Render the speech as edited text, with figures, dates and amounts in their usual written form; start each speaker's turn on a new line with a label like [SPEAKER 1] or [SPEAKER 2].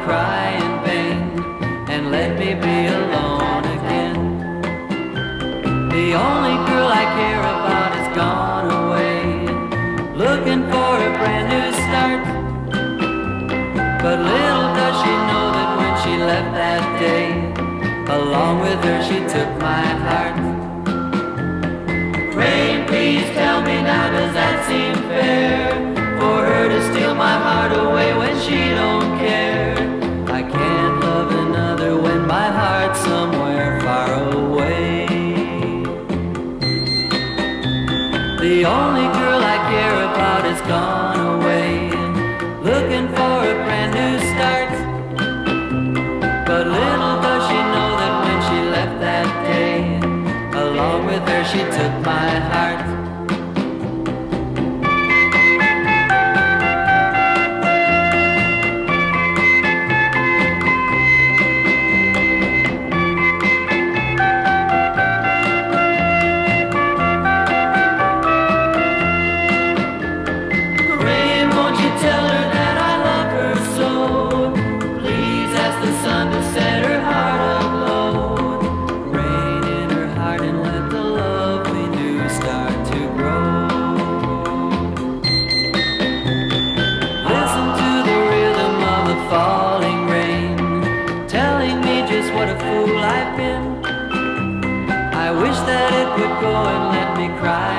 [SPEAKER 1] cry in vain and let me be alone again. The only girl I care about has gone away, looking for a brand new start. But little does she know that when she left that day, along with her she took my heart. Rain, please tell me now, does that seem fair? For her to steal my heart away when she don't care. I can't love another when my heart's somewhere far away. The only girl I care about has gone away, looking for a brand new start. But little does she know that when she left that day, along with her she took my heart. Falling rain, telling me just what a fool I've been. I wish that it would go and let me cry